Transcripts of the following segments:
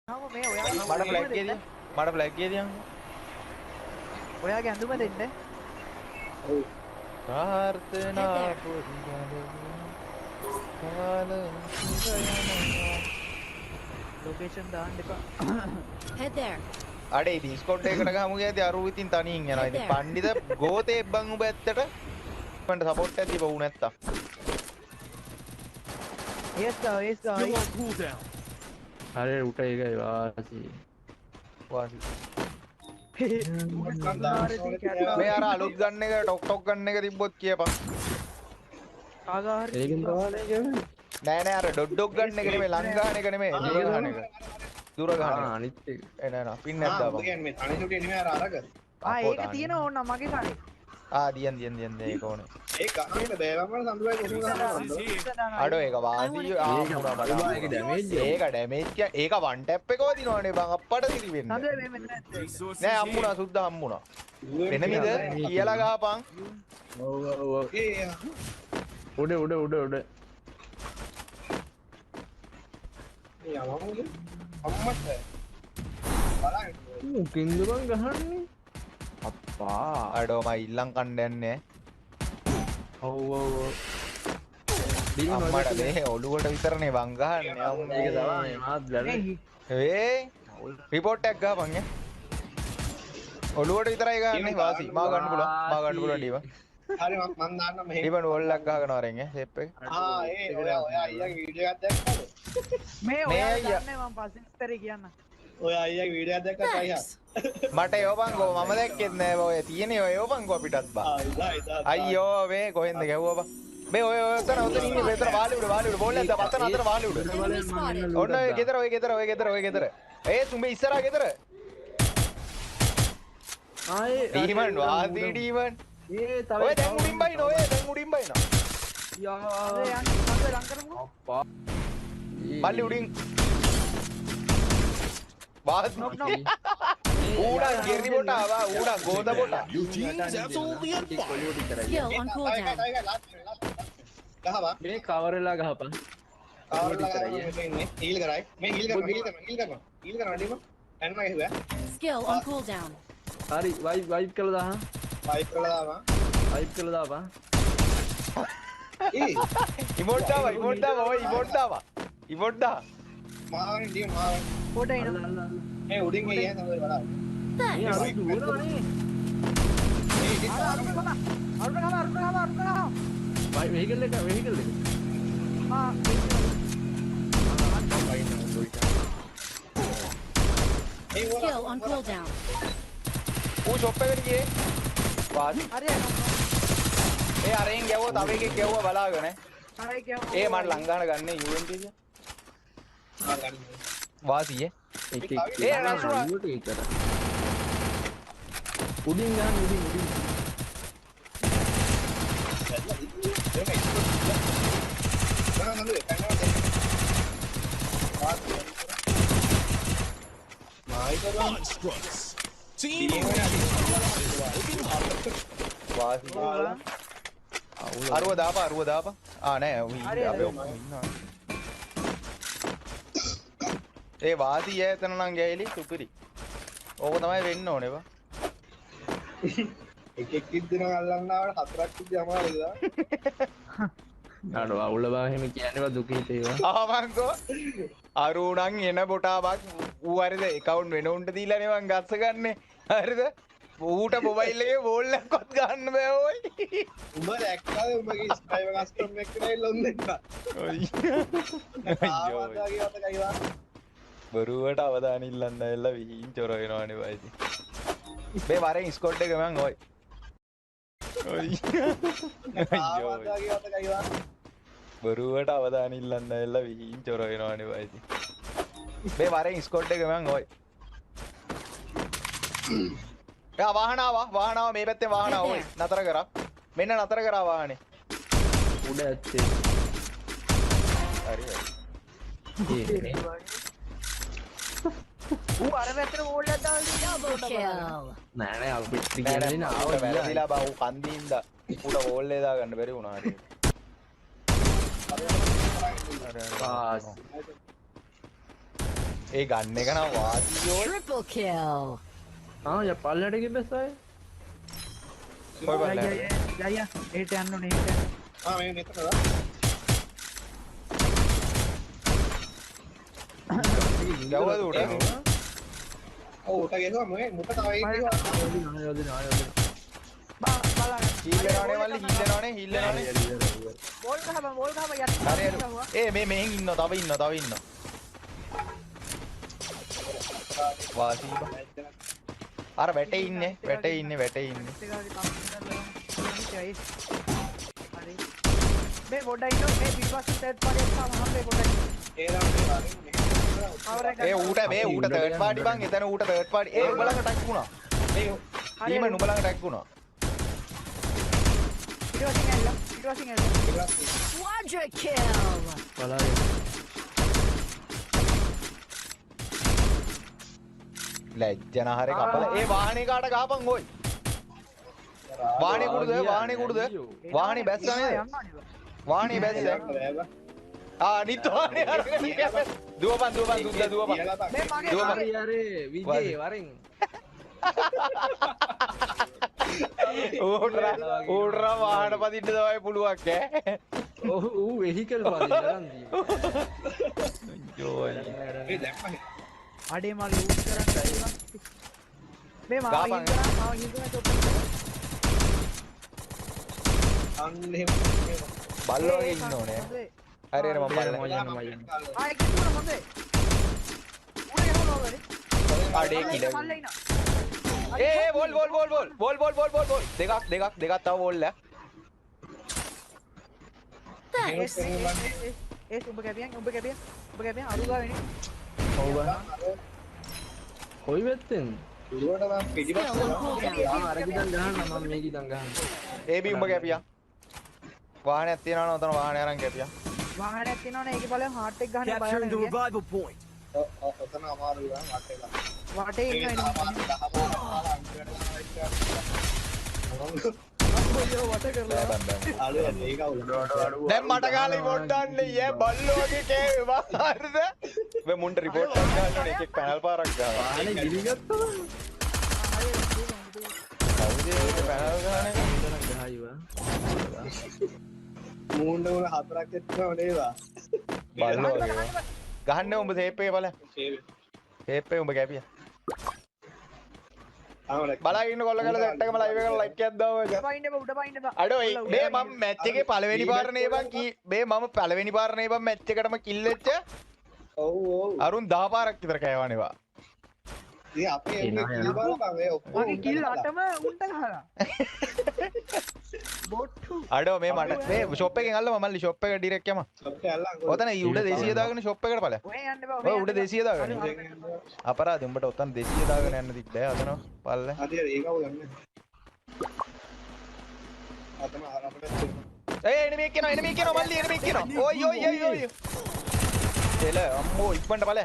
මට ෆ්ලැග් එකේ මට ෆ්ලැග් එකේ තියන්න. ඔයාගේ අඳුම දෙන්න. ඔව්. ප්‍රාර්ථනා පුරුදු කාල ලොකේෂන් දාන්න එපා. Head there. අඩේ ඩිස්කෝඩ් එකකට ගමු ගියදී අරු ඉතින් තනියෙන් යනවා. ඉතින් පණ්ඩිත ගෝතේ බං උඹ ඇත්තට මන්ට සපෝට් එකක් දීපුවා නැත්තම්. Yes sir. අरे උට ඒකයි වාසි. මේ අර අලුත් ගන්න එක ටොක් ගන්න එක තිබ්බොත් කියපන්. ආගාහරි. ඒකෙන් තවනේ කියන්නේ. නෑ අර ඩොඩ් ගන්න එක නෙමෙයි ලං ගන්න එක නෙමෙයි දුර ගන්න එක. දුර ගන්න. අනිත් එක. නෑ පින් නැද්දා බං. කියන්නේ මේ තනි සුටි නෙමෙයි අර අරක. ඒක තියෙන ඕන මගේ කනේ. දියන් ඒක ඕනේ. ඒ ගහන්න බෑවම සම්දුවයි කොහොමද අඩෝ ඒක වාසි ඒක ඩැමේජ් ඒක ඩැමේජ් ඒක වන් ටැප් එක වදිනවනේ බං අප්පට දිරි වෙන්නේ. නෑ හම්බුණා සුද්ද හම්බුණා. වෙනමිද කියලා ගහපන්. ඔව් ඒ උඩ යවමුද අම්මට බලන්න කින්ද බං ගහන්නේ අප්පා අඩෝ මම ඉල්ලන් කන්න යන්නේ. ඔව් අම්මට මේ ඔළුවට විතරනේ බං ගහන්නේ. ඒක තමයි මාත් බැලුවේ රිපෝට් එකක් ගහපන් ඈ. ඔළුවට විතරයි ගහන්නේ වාසි. මා ගන්න පුළුවන් ඩීව. හරි මම දාන්න මෙහෙ ඩීවන් වෝල්ලක් ගහගෙන වරෙන් ඈ ෂේප් එක. ඒ ඔයා අයියාගේ වීඩියෝ එකක් දැක්කද? මේ ඔයා දන්නේ මම පස්සේ ඉස්තරේ කියන්න. ඔයා අයියාගේ වීඩියෝ එකක් දැක්කද අයියා? මට යෝපන්කෝ මම දැක්කෙත් නෑ ඔය තියෙන්නේ ඔය යෝපන්කෝ අපිටත් බා. අයියෝ මේ කොහෙන්ද ගැහුවා බා. මේ ඔය ඔතන ඉන්නේ මෙතන වාලි උඩ බෝල් එක පතන අතර වාලි උඩ. ඔන්න ඔය ගෙදර. ඒ තුඹේ ඉස්සරහා ගෙදර. ආයේ ඩීමන් වාසි ඩීමන්. ඔය දැන් උඩින් බයින යා ලං කරමු. අප්පා මල්ලි උඩින් වාසි ඌඩා ගෙරි බොටා ආවා ඌඩා ගෝද බොටා. Skill on cooldown. ගහවා මේ කවරලා ගහපන් හීල් කරයි මේ හීල් කරනවා ඩීම එන්න ගහුවා Skill on cooldown. හරි වයිප් කළා දාහන් වයිප් කරලා දාවා වයිප් කළා දාපන් ඉමෝට් දාවා මාවෙන් ඩීම මාවෙන් පොඩ එන. මේ උඩින් ගියේ තමයි බලන්න මේ අර දුවනවනේ වෙහිකල් එක Skill on cooldown. ඌ ෂොප් එකට ගියේ වාසි. හරි ඒ අරෙන් ගැවුවා තව එකෙක් ගැවුවා බලාගෙන හරි කියමු. ඒ මට ලංගාන ගන්න UMP එක වාසියේ එක ඒ රසුවා උඩින් ගන්න උඩින් අරුව දාපා නෑ ඒ වාසි එතන නම් ගෑලි සුපිරි. ඕක තමයි වෙන්න ඕනේ බා. එකෙක් දින අල්ලන්නවට හතරක් විදිහ අමාරුද? නඩ අවුල බා එහෙම කියන්නේවා දුකීත ඒවා. ආවංකෝ අරුණන් එන බොටාවක් ඌ හරිද account වෙන උන්ට දීලානේ මං ගස්ස ගන්නෙ. හරිද? ඌට මොබයිල් එකේ වෝල් එකක්වත් ගන්න බෑ ඔය. උඹ දැක්කද උඹගේ ස්කයිප් කස්ටම් එක කියලා ලොන් දෙන්න. අයියෝ. බරුවට අවදාන ඉල්ලන්න ඇල්ල විහිං චොර වෙනවානේ වයිති. මේ වරෙන් ස්කොට් එක මං ඔයි. බරුවට අවදාන ඉල්ලන්න ඇල්ල විහිං චොර වෙනවානේ වයිති. මේ වරෙන් ස්කොට් එක මං ඔයි. වාහනාව මේ පැත්තේ වාහනාව ඔයි නතර කරා. මෙන්න නතර කරා වාහනේ. උඩ ඇත්තේ. හරි. ඌ අර පැත්තට වෝල් එකක් දාලා Double kill. නෑ අපිට කියන්නේ නාව වැරදිලා බා ඌ කන්දින්ද ඌට වෝල් එක දාගන්න බැරි වුණා හරි. පාස් ඒ ගන්න එක නම් වාසියෝ. Triple kill. या पालने के बस आए කොයි බලන්න. ජයියා ඒට යන්න ඕනේ ඒට. මේ මෙතනද? ගැව්වද උඩ? ඔව් උට ගේනවා මේ මුට තව ඉන්නවා. බලන්න. හීල්ලනවනේ මල්ලි හීල්ලනවනේ හීල්ලනවනේ. බෝල් ගහපන් යට. හරි හරි. ඒ මේ මෙහෙන් ඉන්නවා තව ඉන්නවා. වාසී බා. අර වැටේ ඉන්නේ. හරි. මේ පොඩ්ඩක් ඉන්න මේ පිටපස්සේ තර්ඩ් පාඩියක් තාම හම්බේ පොඩ්ඩක්. ඒ නම් ඒ ඌට තර්ඩ් පාඩි බං එතන ඌට තර්ඩ් පාඩි. ඒ උඹලඟ ටැක් වුණා. මේ ඊම නුඹලඟ ටැක් වුණා. පිටපස්සින් ඇල්ල. Quadra kill. पला ලැජ්ජන හරි කපල. ඒ වාහනේ කාට ගහපන් ඕයි. වාහනේ කුඩුද? වාහනේ බැස්ස නේද? වාහනේ බැස්ස. අනිත් වාහනේ අරගෙන දුවපන් මේ මගේ දුවපන්. अरे विजय वरिंग ඌට්‍රා වාහන පදින්න තමයි පුළුවක් ඈ. ओ वेहिकल वाली जरन दी මේ දැක්කනේ. අඩේ මාළි යූස් කරන්න බැරිවා. මේ මාව ගාපන්. හින්දා චොප්. අන්න එහෙම. බල්ලෝ වගේ ඉන්න ඕනේ. හරි හරි මම බලන්න. ආයෙ කිව්වොත් හොඳේ. උඩ යනවා වලේ. අඩේ කිල. මල්ලේ ඉන්න. ඒ බෝල් දෙකක් තව බෝල් ඈ. Thanks. උඹ කැපියන් අරු ගාවෙනේ. होगा कोई वेत्तेन උඩට නම් Skill පිටිපස්ස on cooldown. අරගිදන් ගහන්න මම මේකි දන් ගහන්න ඒ බී උඹ කැපියා. වාහනයක් තියනවනේ උතන වාහනේ අරන් කැපියා. වාහනයක් තියෙනවනේ ඒකේ බලයන් හાર્ට් එක ගහන්න බය ඔතන අමාරුයි වань වටේ ගන්න. වටේ ඉන්න එනවා. දැන් මට ගාලා පොඩ්ඩක් නේ බල්ලෝ වගේ කෑවේ වාහනද? මේ මුන්ට රිපෝට් එකක් ගන්න ඕනේ එකෙක් පැනල් පාරක් ගාවා. ආනේ ගිලිගත්තා කවුද ඒක පැනල් ගාන එක? ගහයිවා මූණ්ඩ උන හතරක් එක්කම නේද? බල්ලෝ වගේ. ගහන්නේ උඹ ෂේප් එක බලන්න. ෂේප් එක උඹ කැපියා. බලා ඉන්න කොල්ල ගල සෙට් එකම ලයිව් එකට ලයික් එකක් දාව. උඩ පයින්න බා. අඩෝ මේ මම මැච් එකේ පළවෙනි පාර නේ බං මේ මම පළවෙනි පාර නේ බං මැච් එකටම කිල් වෙච්ච ඔව් ඔව්. අරුන් 10 පාරක් විතර කෑවනේවා. ඉතින් අපේ එන්නේ කිල් බලපන් ඒ ඔක්කොම මගේ කිල් 8ම උන්ට ගහලා. බොට්ටු. අඩෝ මේ මට මේ ෂොප් එකෙන් අල්ලම මල්ලි ෂොප් එක ඩිරෙක්ට් යම. සොප්පේ අල්ලන් ඔතන උඩ 200 දාගෙන ෂොප් එකට ඵල. ඔය යන්න බා. ඔය උඩ 200 දාගෙන. අපරාධ උඹට ඔතන 200 දාගෙන යන්න තිබ්බෑ අතන පල්ල. හරි ඒකව ගන්න. අතන අපිට ඒ එනිමි එක්කනවා මල්ලි එනිමි එක්කනවා. ඔයි එල අම්මෝ ඉක්මනට ඵල.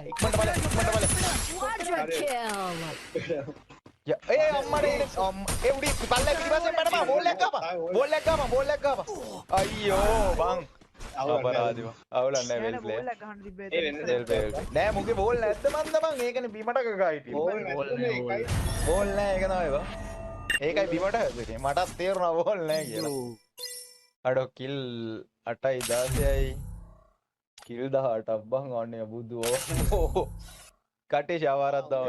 Quadra kill. ඒ අම්මට ඒ උඩි පල්ල පිටිපස්සෙන් පැනපන් බෝල් එකක් ගාපන්. අයියෝ බං. අපරාධිව. අවුලක් නැහැ වෙල් ප්ලේ. බෝල් එක ගහන්න තිබ්බේ. ඒ වෙන්නේ වෙල් නෑ මුගේ බෝල් නැද්ද මන්ද බං ඒකනේ බිමට ගගා හිටියේ. බෝල් නෑ ඒක තමයි බං. ඒකයි බිමට හැදුනේ. මටත් තේරුණා බෝල් නෑ කියලා. අඩෝ කිල් 8යි 16යි කිල් 18ක් බං අනේ බුදුෝ. කටේ ෂවරක් දාව